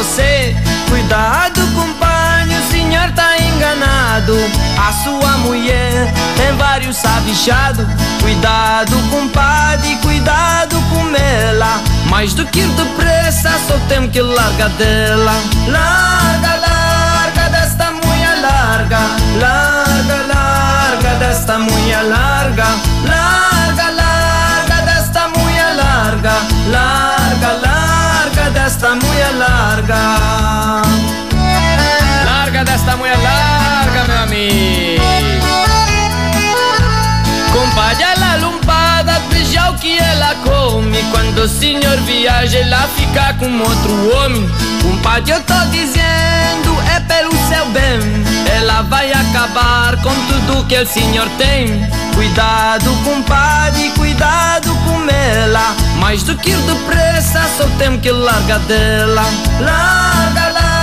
você. Cuidado, companheiro, o senhor tá enganado. A sua mulher tem vários sabichados. Cuidado, compadre, cuidado com ela. Mais do que depressa, só tem que largar dela. Larga, larga desta mulher, larga. Larga, larga desta mulher, larga. Larga, larga desta mulher, larga. Larga, larga desta mulher, larga. Larga desta mulher, larga, meu amigo. Compadre, ela lompada, veja o que ela come. Quando o senhor viaja, ela fica com outro homem. Compadre, eu tô dizendo, é pelo seu bem. Ela vai acabar com tudo que o senhor tem. Cuidado, compadre, cuidado com ela. Mais do que depressa, só tem que largar dela. Larga, larga